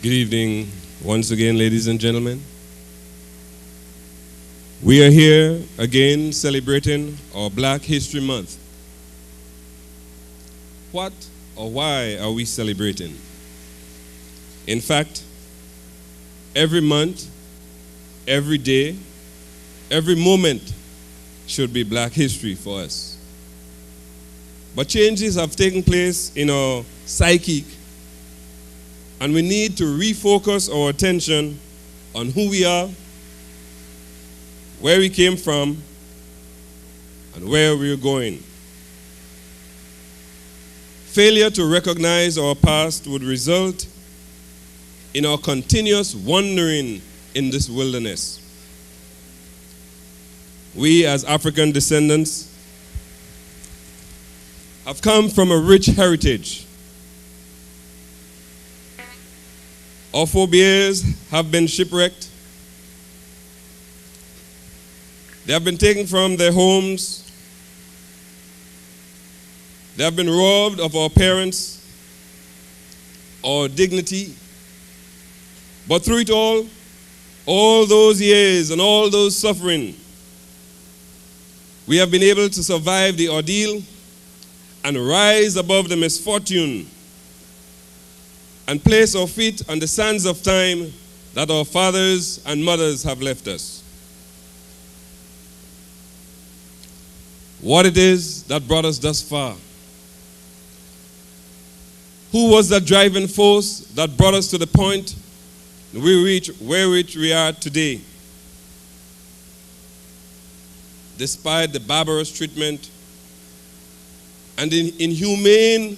Good evening once again, ladies and gentlemen. We are here again celebrating our Black History Month. What or why are we celebrating? In fact, every month, every day, every moment should be Black history for us. But changes have taken place in our psyche, and we need to refocus our attention on who we are, where we came from, and where we're going. Failure to recognize our past would result in our continuous wandering in this wilderness. We, as African descendants, have come from a rich heritage. Our forebears have been shipwrecked. They have been taken from their homes. They have been robbed of our parents, our dignity. But through it all those years and all those suffering, we have been able to survive the ordeal and rise above the misfortune and place our feet on the sands of time that our fathers and mothers have left us. What it is that brought us thus far? Who was the driving force that brought us to the point where we are today? Despite the barbarous treatment and the inhumane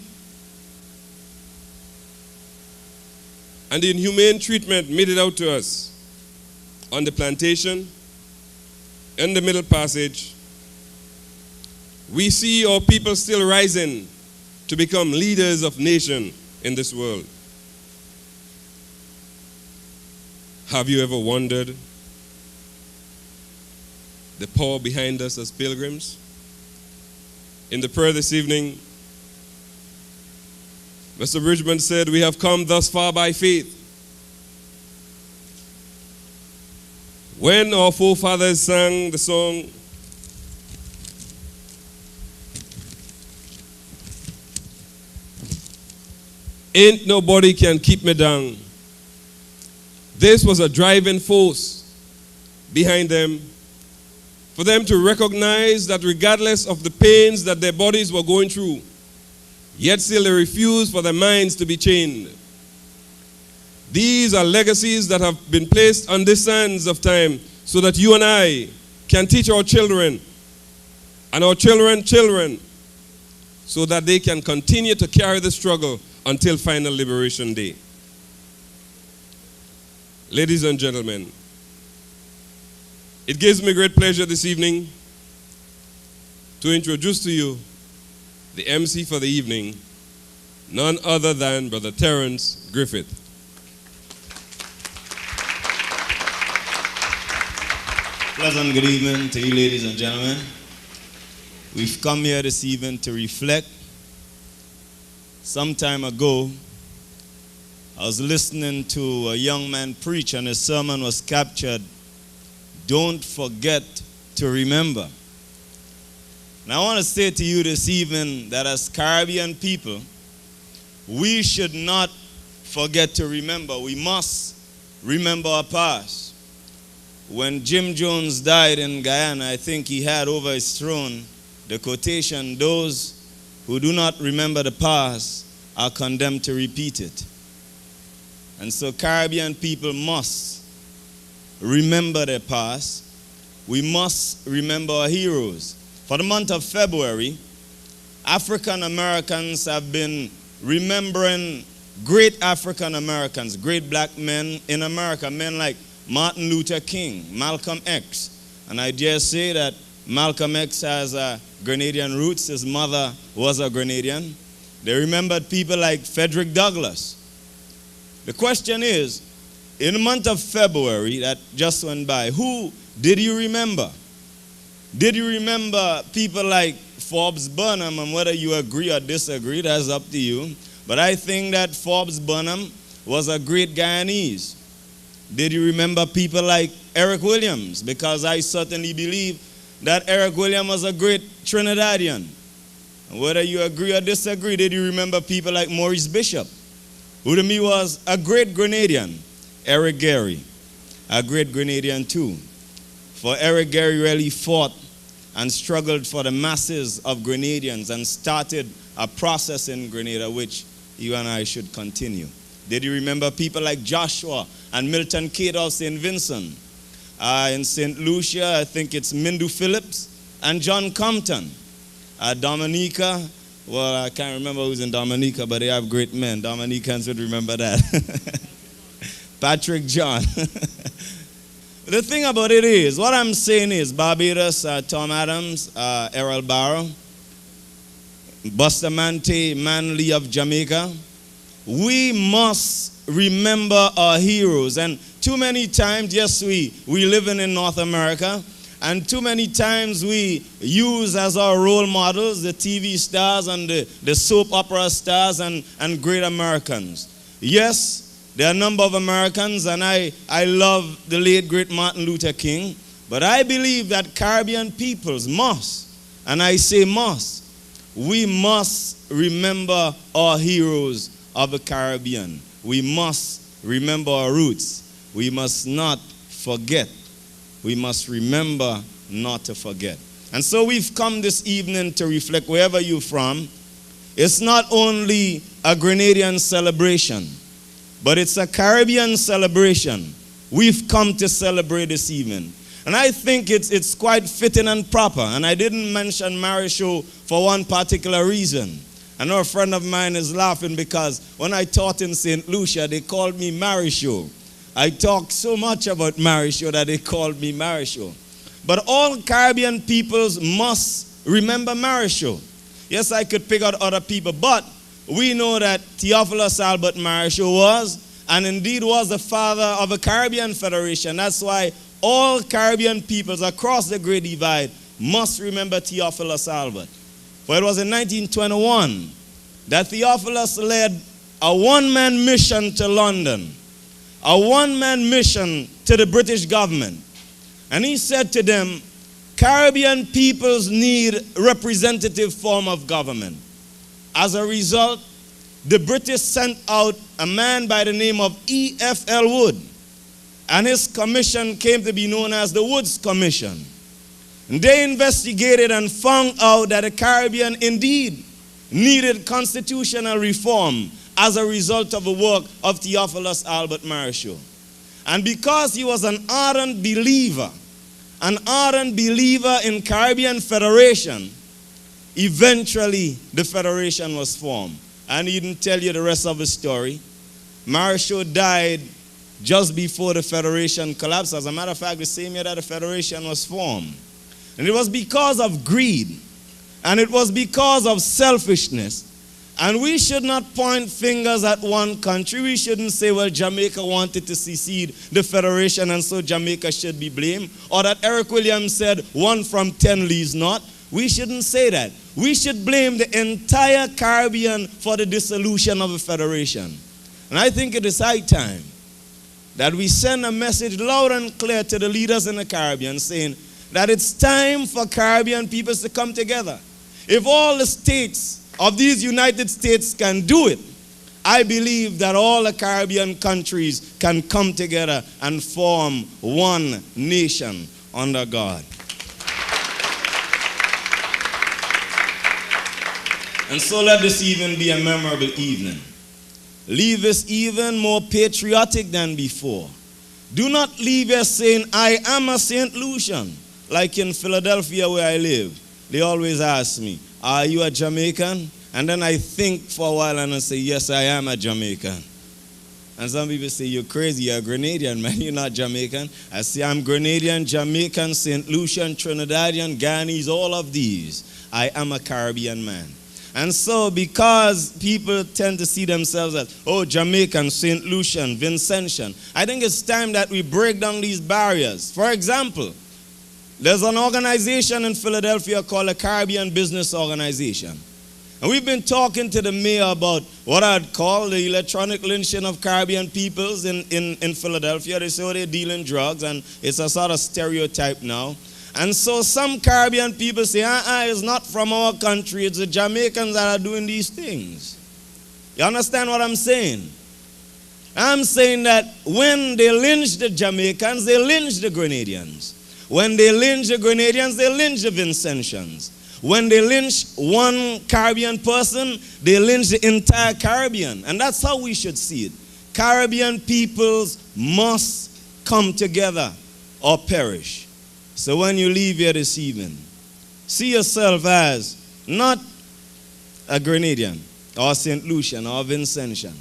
treatment meted out to us on the plantation, in the Middle Passage, we see our people still rising to become leaders of nation in this world. Have you ever wondered the power behind us as pilgrims? In the prayer this evening, Mr. Bridgman said, we have come thus far by faith. When our forefathers sang the song, "Ain't nobody can keep me down," this was a driving force behind them, for them to recognize that regardless of the pains that their bodies were going through, yet still they refused for their minds to be chained. These are legacies that have been placed on the sands of time so that you and I can teach our children and our children's children so that they can continue to carry the struggle until final liberation day. Ladies and gentlemen, it gives me great pleasure this evening to introduce to you the MC for the evening, none other than Brother Terrence Griffith. Pleasant good evening to you, ladies and gentlemen. We've come here this evening to reflect. Some time ago, I was listening to a young man preach, and his sermon was captured, "Don't forget to remember." And I want to say to you this evening that as Caribbean people, we should not forget to remember. We must remember our past. When Jim Jones died in Guyana, I think he had over his throne the quotation, "Those who do not remember the past are condemned to repeat it." And so Caribbean people must remember their past. We must remember our heroes. For the month of February, African Americans have been remembering great African Americans, great black men in America, men like Martin Luther King, Malcolm X. And I dare say that Malcolm X has Grenadian roots. His mother was a Grenadian. They remembered people like Frederick Douglass. The question is, in the month of February that just went by, who did you remember? Did you remember people like Forbes Burnham? And whether you agree or disagree, that's up to you. But I think that Forbes Burnham was a great Guyanese. Did you remember people like Eric Williams? Because I certainly believe that Eric Williams was a great Trinidadian. And whether you agree or disagree, did you remember people like Maurice Bishop, who to me was a great Grenadian? Eric Gary, a great Grenadian too. For Eric Gary really fought and struggled for the masses of Grenadians and started a process in Grenada which you and I should continue. Did you remember people like Joshua and Milton Cade of St. Vincent? In St. Lucia, I think it's Mindu Phillips and John Compton. Dominica, well, I can't remember who's in Dominica, but they have great men. Dominicans would remember that. Patrick John. The thing about it is, what I'm saying is, Barbados, Tom Adams, Errol Barrow, Bustamante Manley of Jamaica, we must remember our heroes. And too many times, yes, we living in North America, and too many times we use as our role models the TV stars and the soap opera stars and great Americans. Yes, there are a number of Americans, and I love the late, great Martin Luther King, but I believe that Caribbean peoples must, and I say must, we must remember our heroes of the Caribbean. We must remember our roots. We must not forget. We must remember not to forget. And so we've come this evening to reflect wherever you're from. It's not only a Grenadian celebration, but it's a Caribbean celebration. We've come to celebrate this evening. And I think it's quite fitting and proper. And I didn't mention Marisho for one particular reason. I know a friend of mine is laughing because when I taught in St. Lucia, they called me Marisho. I talked so much about Marisho that they called me Marisho. But all Caribbean peoples must remember Marisho. Yes, I could pick out other people, but we know that Theophilus Albert Marisho was, and indeed was, the father of the Caribbean Federation. That's why all Caribbean peoples across the Great Divide must remember Theophilus Albert. For it was in 1921 that Theophilus led a one-man mission to London, a one-man mission to the British government. And he said to them, Caribbean peoples need representative form of government. As a result, the British sent out a man by the name of E.F.L. Wood, and his commission came to be known as the Woods Commission. And they investigated and found out that the Caribbean indeed needed constitutional reform as a result of the work of Theophilus Albert Marisho. And because he was an ardent believer in Caribbean Federation, eventually the Federation was formed. I needn't tell you the rest of the story. Marisho died just before the Federation collapsed. As a matter of fact, the same year that the Federation was formed. And it was because of greed, and it was because of selfishness. And we should not point fingers at one country. We shouldn't say, well, Jamaica wanted to secede the Federation and so Jamaica should be blamed. Or that Eric Williams said, 1 from 10 leaves not. We shouldn't say that. We should blame the entire Caribbean for the dissolution of the Federation. And I think it is high time that we send a message loud and clear to the leaders in the Caribbean saying that it's time for Caribbean peoples to come together. If all the states of these United States can do it, I believe that all the Caribbean countries can come together and form one nation under God. And so let this evening be a memorable evening. Leave this evening more patriotic than before. Do not leave here saying, I am a St. Lucian. Like in Philadelphia where I live, they always ask me, are you a Jamaican? And then I think for a while and I say, yes, I am a Jamaican. And some people say, you're crazy, you're a Grenadian, man, you're not Jamaican. I say, I'm Grenadian, Jamaican, St. Lucian, Trinidadian, Guyanese, all of these. I am a Caribbean man. And so because people tend to see themselves as, oh, Jamaican, St. Lucian, Vincentian, I think it's time that we break down these barriers. For example, there's an organization in Philadelphia called the Caribbean Business Organization. And we've been talking to the mayor about what I'd call the electronic lynching of Caribbean peoples in Philadelphia. They say they're dealing drugs, and it's a sort of stereotype now. And so some Caribbean people say, it's not from our country, it's the Jamaicans that are doing these things. You understand what I'm saying? I'm saying that when they lynch the Jamaicans, they lynch the Grenadians. When they lynch the Grenadians, they lynch the Vincentians. When they lynch one Caribbean person, they lynch the entire Caribbean. And that's how we should see it. Caribbean peoples must come together or perish. So when you leave here this evening, see yourself as not a Grenadian or St. Lucian or Vincentian.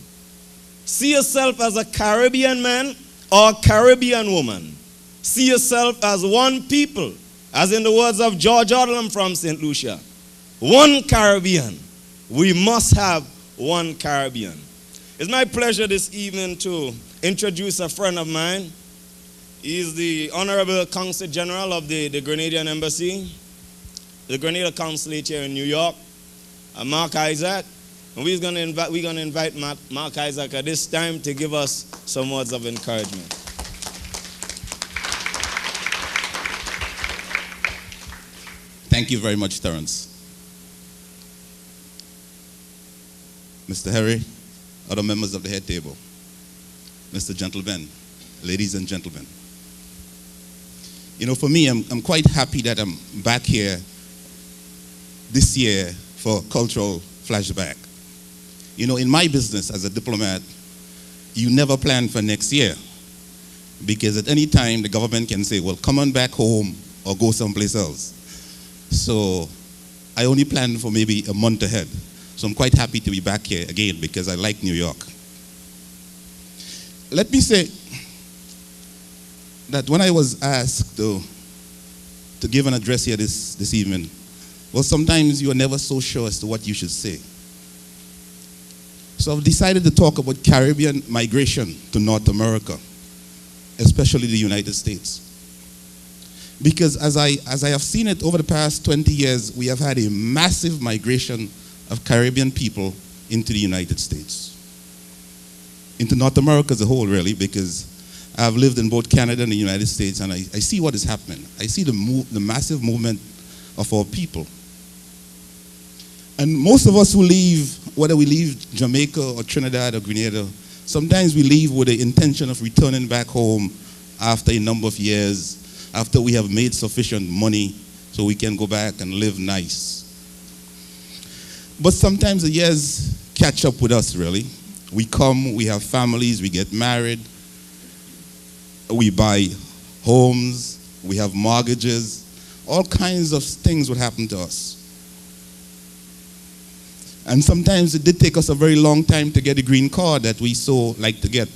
See yourself as a Caribbean man or a Caribbean woman. See yourself as one people, as in the words of George Odlum from St. Lucia. One Caribbean. We must have one Caribbean. It's my pleasure this evening to introduce a friend of mine. He's the Honorable Consul General of the Grenadian Embassy, the Grenada Consulate here in New York, Mark Isaac. And we're going to invite Mark Isaac at this time to give us some words of encouragement. Thank you very much, Terence. Mr. Harry, other members of the head table, Mr. Gentleman, ladies and gentlemen. You know, for me, I'm quite happy that I'm back here this year for Cultural Flashback. You know, in my business as a diplomat, you never plan for next year, because at any time the government can say, well, come on back home or go someplace else. So I only plan for maybe a month ahead. So I'm quite happy to be back here again because I like New York. Let me say that when I was asked to give an address here this evening, well, sometimes you are never so sure as to what you should say. So I've decided to talk about Caribbean migration to North America, especially the United States. Because as I have seen it over the past 20 years, we have had a massive migration of Caribbean people into the United States. Into North America as a whole, really, because I've lived in both Canada and the United States, and I see what is happening. I see the massive movement of our people. And most of us who leave, whether we leave Jamaica or Trinidad or Grenada, sometimes we leave with the intention of returning back home after a number of years, after we have made sufficient money so we can go back and live nice. But sometimes the years catch up with us, really. We come, we have families, we get married, we buy homes, we have mortgages, all kinds of things would happen to us. And sometimes it did take us a very long time to get a green card that we so like to get.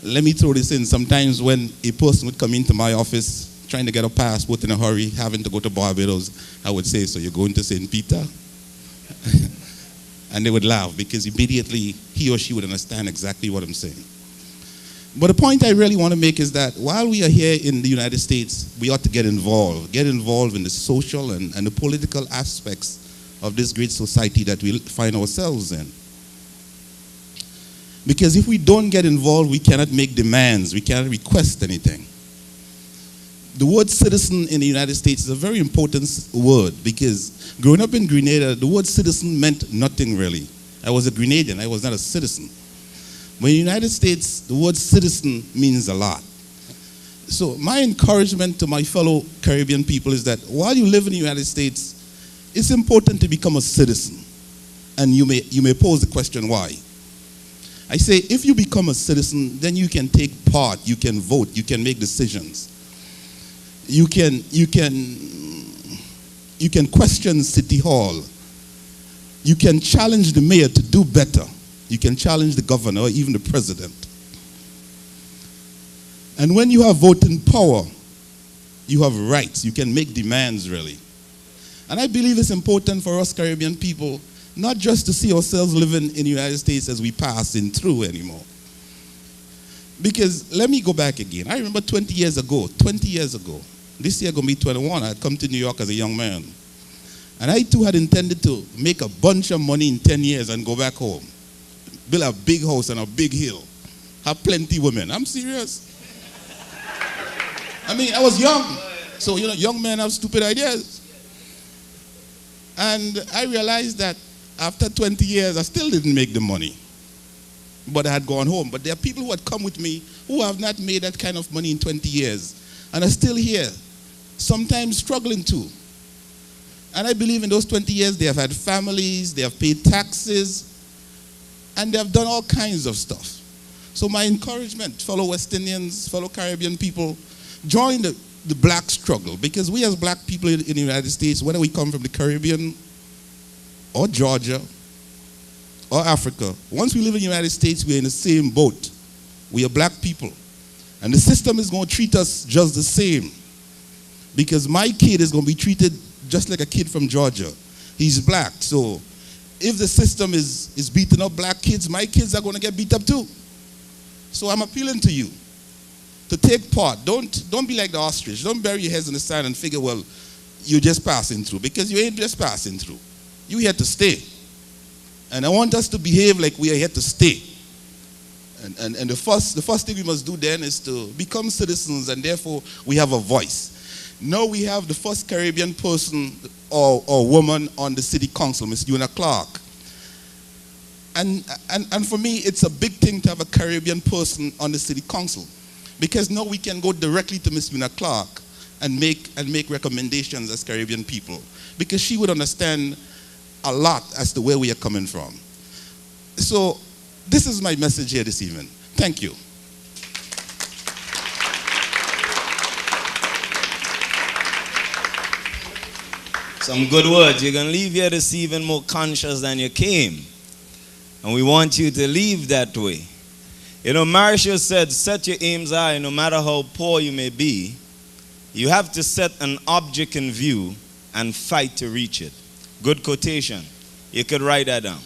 Let me throw this in. Sometimes when a person would come into my office trying to get a passport in a hurry, having to go to Barbados, I would say, so you're going to St. Peter? And they would laugh because immediately he or she would understand exactly what I'm saying. But the point I really want to make is that while we are here in the United States, we ought to get involved in the social and the political aspects of this great society that we find ourselves in. Because if we don't get involved, we cannot make demands, we cannot request anything. The word citizen in the United States is a very important word because growing up in Grenada, the word citizen meant nothing really. I was a Grenadian, I was not a citizen. But in the United States, the word citizen means a lot. So my encouragement to my fellow Caribbean people is that while you live in the United States, it's important to become a citizen. And you may pose the question, why? I say, if you become a citizen, then you can take part, you can vote, you can make decisions. You can question City Hall. You can challenge the mayor to do better. You can challenge the governor or even the president. And when you have voting power, you have rights. You can make demands, really. And I believe it's important for us Caribbean people not just to see ourselves living in the United States as we passing through anymore. Because let me go back again. I remember 20 years ago, this year going to be 21, I had come to New York as a young man. And I too had intended to make a bunch of money in 10 years and go back home. Build a big house on a big hill. Have plenty women. I'm serious. I mean, I was young. So, young men have stupid ideas. And I realized that after 20 years, I still didn't make the money. But I had gone home. But there are people who had come with me who have not made that kind of money in 20 years and are still here, sometimes struggling too. And I believe in those 20 years they have had families, they have paid taxes, and they have done all kinds of stuff. So my encouragement, fellow West Indians, fellow Caribbean people, join the black struggle, because we as black people in the United States, whether we come from the Caribbean or Georgia or Africa, once we live in the United States, we're in the same boat. We are black people. And the system is going to treat us just the same, because my kid is going to be treated just like a kid from Georgia. He's black. So if the system is beating up black kids, my kids are going to get beat up too. So I'm appealing to you to take part. Don't be like the ostrich. Don't bury your heads in the sand and figure, well, you're just passing through, because you ain't just passing through. You're here to stay. And I want us to behave like we are here to stay. And the first thing we must do then is to become citizens, and therefore we have a voice. Now we have the first Caribbean person or woman on the city council, Miss Una Clark. And for me, it's a big thing to have a Caribbean person on the city council, because now we can go directly to Miss Una Clark and make recommendations as Caribbean people, because she would understand a lot as to where we are coming from. So this is my message here this evening. Thank you. Some good words. You're going to leave here this evening more conscious than you came. And we want you to leave that way. Marshall said, set your aims high, no matter how poor you may be. You have to set an object in view and fight to reach it. Good quotation. You could write that down.